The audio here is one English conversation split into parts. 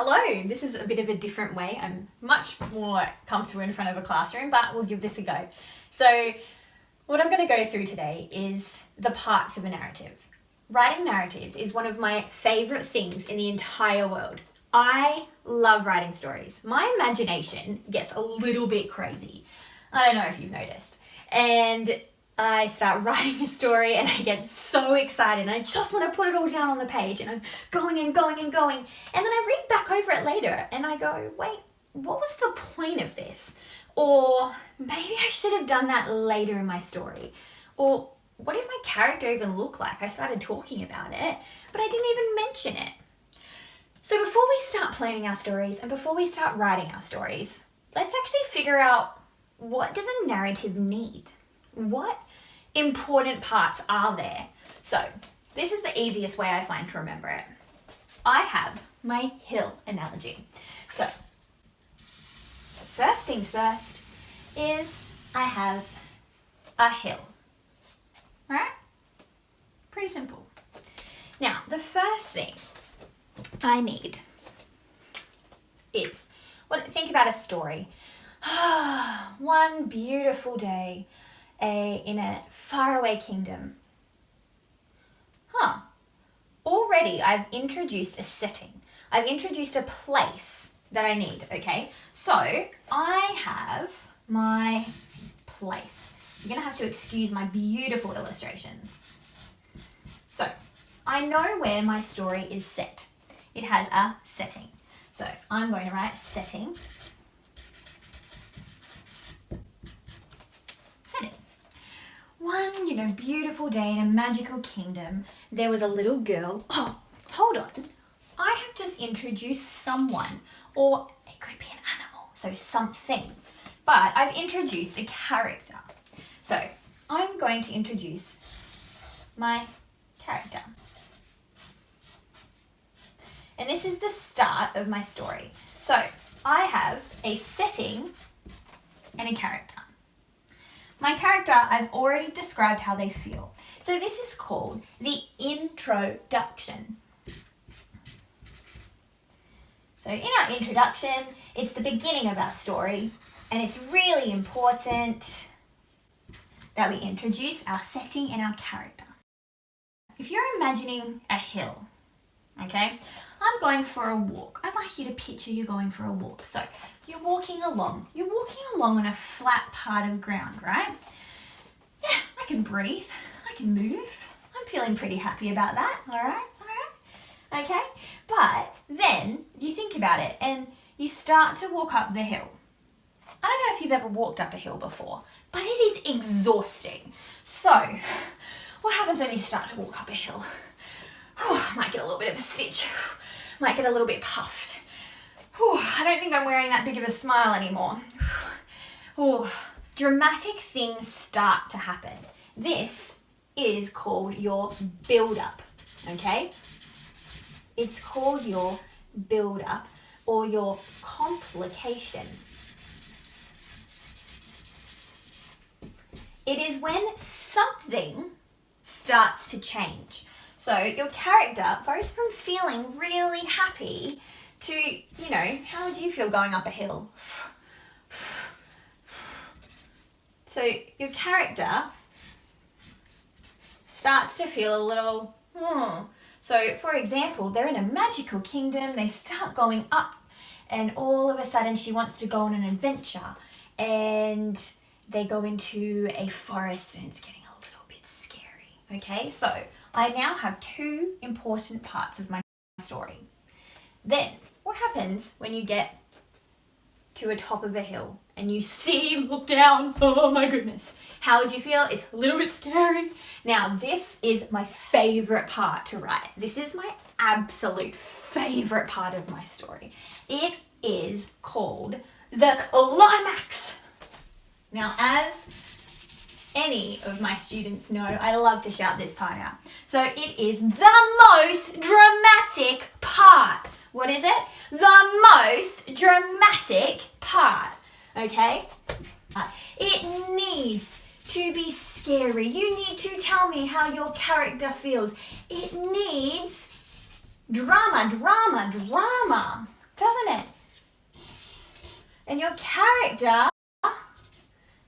Hello, this is a bit of a different way. I'm much more comfortable in front of a classroom, but we'll give this a go. So what I'm going to go through today is the parts of a narrative. Writing narratives is one of my favourite things in the entire world. I love writing stories. My imagination gets a little bit crazy. I don't know if you've noticed. And I start writing a story and I get so excited and I just want to put it all down on the page and I'm going and going and going. And then I read back over it later and I go, wait, what was the point of this? Or maybe I should have done that later in my story. Or what did my character even look like? I started talking about it, but I didn't even mention it. So before we start planning our stories and before we start writing our stories, let's actually figure out, what does a narrative need? What important parts are there? So this is the easiest way I find to remember it. I have my hill analogy. So first things first is I have a hill. Right? Pretty simple. Now, the first thing I need is, think about a story. One beautiful day in a faraway kingdom. Already I've introduced a setting. I've introduced a place that I need, okay? So I have my place. You're going to have to excuse my beautiful illustrations. So I know where my story is set. It has a setting. So I'm going to write setting. Setting. One, beautiful day in a magical kingdom, there was a little girl. Oh, hold on. I have just introduced someone, or it could be an animal, so something. But I've introduced a character. So I'm going to introduce my character. And this is the start of my story. So I have a setting and a character. My character, I've already described how they feel. So this is called the introduction. So in our introduction, it's the beginning of our story, and it's really important that we introduce our setting and our character. If you're imagining a hill, okay, I'm going for a walk. I'd like you to picture you going for a walk. So you're walking along on a flat part of ground, right? Yeah, I can breathe, I can move. I'm feeling pretty happy about that, all right, okay? But then you think about it and you start to walk up the hill. I don't know if you've ever walked up a hill before, but it is exhausting. So what happens when you start to walk up a hill? Might get a little bit of a stitch, might get a little bit puffed. I don't think I'm wearing that big of a smile anymore. Dramatic things start to happen. This is called your build-up, okay? It's called your build-up or your complication. It is when something starts to change. So your character goes from feeling really happy to, how would you feel going up a hill? So your character starts to feel a little, So for example, they're in a magical kingdom, they start going up, and all of a sudden she wants to go on an adventure, and they go into a forest and it's getting a little bit scary, okay? So I now have two important parts of my story. Then, what happens when you get to a top of a hill and you look down? Oh my goodness. How would you feel? It's a little bit scary. Now, this is my favorite part to write. This is my absolute favorite part of my story. It is called the climax. Now, as any of my students know, I love to shout this part out. So it is the most dramatic part. What is it? The most dramatic part, okay? It needs to be scary. You need to tell me how your character feels. It needs drama, drama, drama. doesn't it? And your character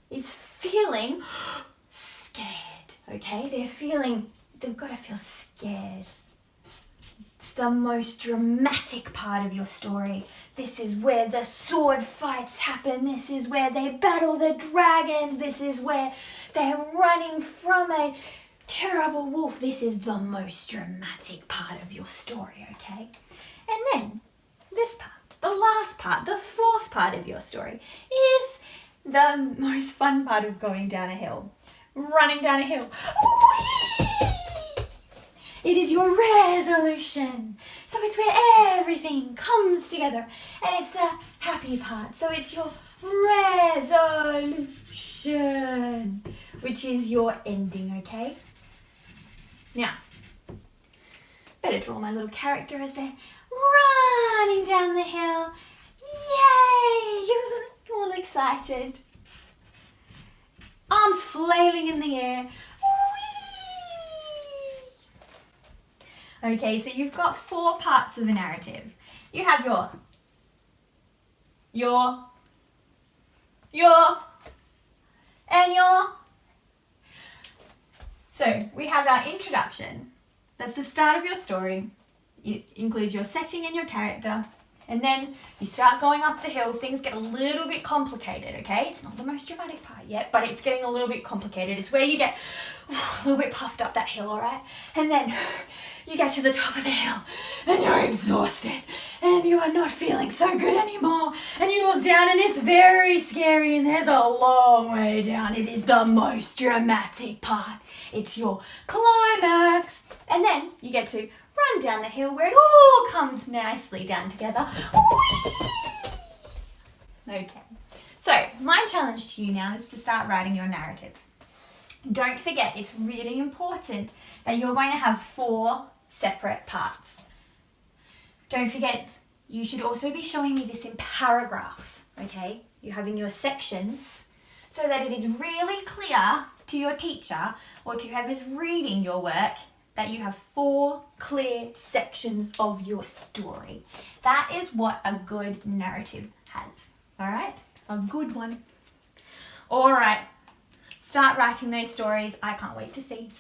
is feeling scared, okay? They've got to feel scared. It's the most dramatic part of your story. This is where the sword fights happen. This is where they battle the dragons. This is where they're running from a terrible wolf. This is the most dramatic part of your story, okay? And then this part, the last part, the fourth part of your story is the most fun part of going down a hill. Running down a hill. Whee! It is your resolution. So it's where everything comes together. And it's the happy part. So it's your resolution, which is your ending, okay? Now, better draw my little character as they're running down the hill. Yay! You look all excited. Arms flailing in the air. Whee! Okay, so you've got 4 parts of a narrative. You have your, and your. So we have our introduction. That's the start of your story. It includes your setting and your character. And then you start going up the hill, things get a little bit complicated, okay? It's not the most dramatic part yet, but it's getting a little bit complicated. It's where you get a little bit puffed up that hill, all right? And then you get to the top of the hill and you're exhausted and you are not feeling so good anymore. And you look down and it's very scary and there's a long way down. It is the most dramatic part. It's your climax. And then you get to run down the hill where it all comes nicely down together. Okay, so my challenge to you now is to start writing your narrative. Don't forget, it's really important that you're going to have 4 separate parts. Don't forget, you should also be showing me this in paragraphs, okay? You're having your sections so that it is really clear to your teacher or to whoever's reading your work that you have 4 clear sections of your story. That is what a good narrative has, all right? A good one. All right, start writing those stories. I can't wait to see.